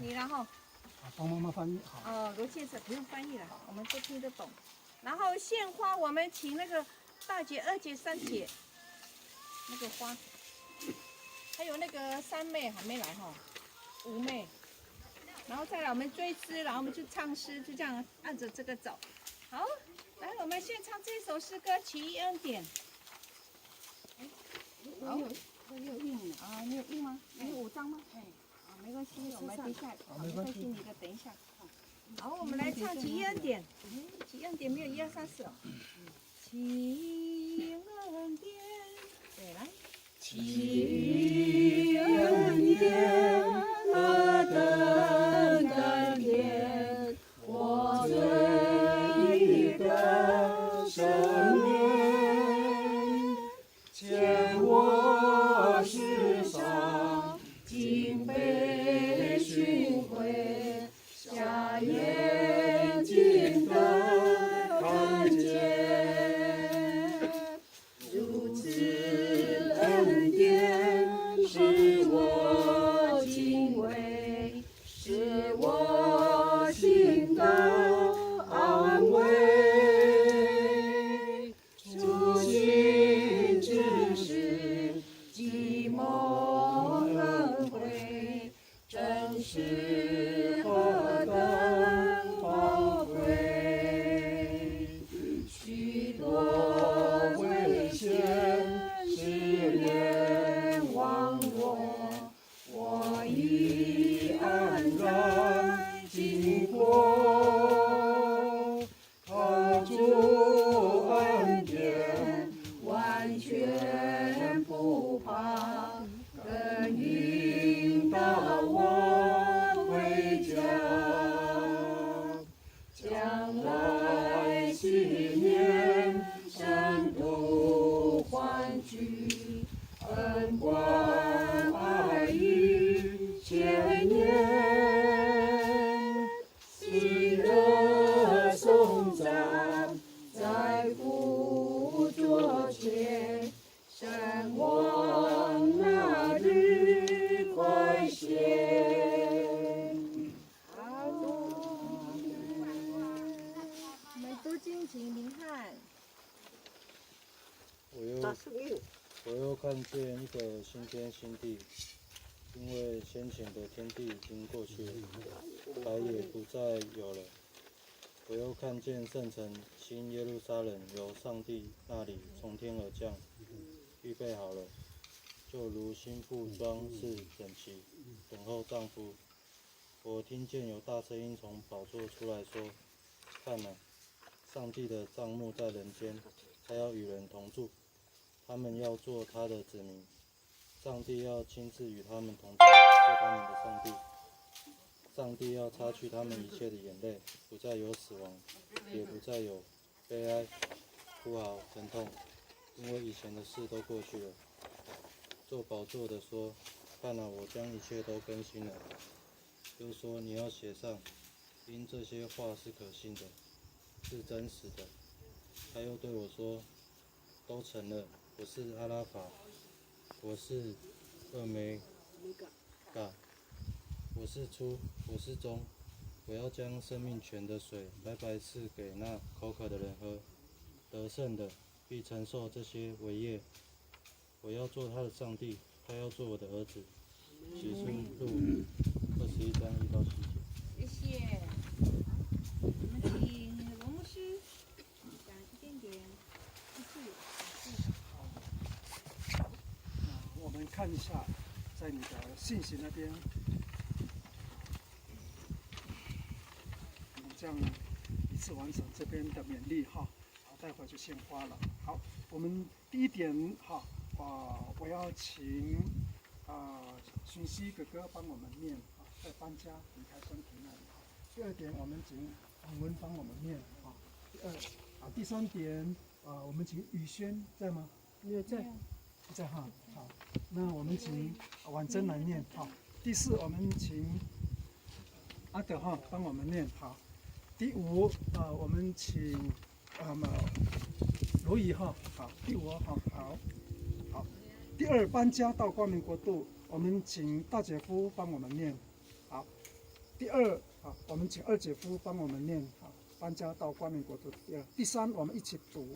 你然后。帮妈妈翻译好。哦，罗先生不用翻译了，我们都听得懂。然后献花，我们请那个大姐、二姐、三姐那个花，还有那个三妹还没来哈，五妹。然后再来我们追诗，然后我们就唱诗，就这样按着这个走。好，来，我们先唱这首诗歌《奇异恩典》。好，我有印啊，你有印吗？你有5张吗？哎，啊，没关系，我们等一下，没关系，你的等一下。好，我们来唱《奇异恩典》。奇异恩典没有1、2、3、4哦。奇异恩典，对，来。奇异恩典，何等恩典，我罪的赦免，见我世上竟被寻回，瞎眼睛的看见，如此恩典使我敬畏，使我心得安慰。初心之时，寂寞恩惠，真是何等宝贵。许多危险试炼忘我，我已安然经过。靠主恩典，完全不怕，更引导我回家。将来纪念，深度欢聚，恩关爱已千年，喜乐颂赞在父桌前，神望那日快现。好，我们读经请林汉。我又看见一个新天新地，因为先前的天地已经过去了，海也不再有了。我又看见圣城新耶路撒冷由上帝那里从天而降，预备好了，就如新妇装饰整齐，等候丈夫。我听见有大声音从宝座出来说：“看哪，上帝的帐幕在人间，他要与人同住，他们要做他的子民，上帝要亲自与他们同在，做他们的上帝。上帝要擦去他们一切的眼泪，不再有死亡，也不再有悲哀、哭嚎、疼痛，因为以前的事都过去了。”做宝座的说：“看哪，我将一切都更新了。”又说：“你要写上，因这些话是可信的，是真实的。”他又对我说：“都成了，我是阿拉法，我是俄梅嘎，我是初，我是终。我要将生命泉的水白白赐给那口渴的人喝，得胜的必承受这些为业。我要做他的上帝，他要做我的儿子。”启示录21章1到7节。谢谢。我们请罗牧师讲一点点。我们看一下，在你的信息那边，我们这样一次完成这边的勉励哈，好，待会就献花了。好，我们第一点哈，我要请荀熙哥哥帮我们念啊，在搬家离开身体那里。第二点，我们请黄文帮我们念啊。第三点我们请宇轩在吗？没有在。在哈，好，那我们请婉珍来念好。第四，我们请阿德哈帮我们念好。第五，我们请罗宇哈好。第五好，好。第二，搬家到光明国度，我们请大姐夫帮我们念好。第二啊，我们请二姐夫帮我们念啊，搬家到光明国度第二。第三，我们一起读。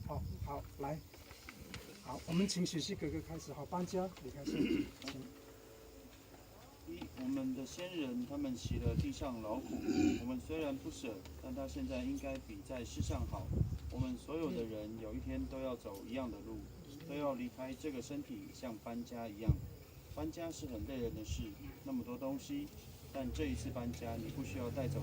好，来，好，我们请许熙哥哥开始。好，搬家，你开始，请。我们的先人他们习了地上劳苦，我们虽然不舍，但他现在应该比在世上好。我们所有的人有一天都要走一样的路，都要离开这个身体，像搬家一样。搬家是很累人的事，那么多东西，但这一次搬家，你不需要带走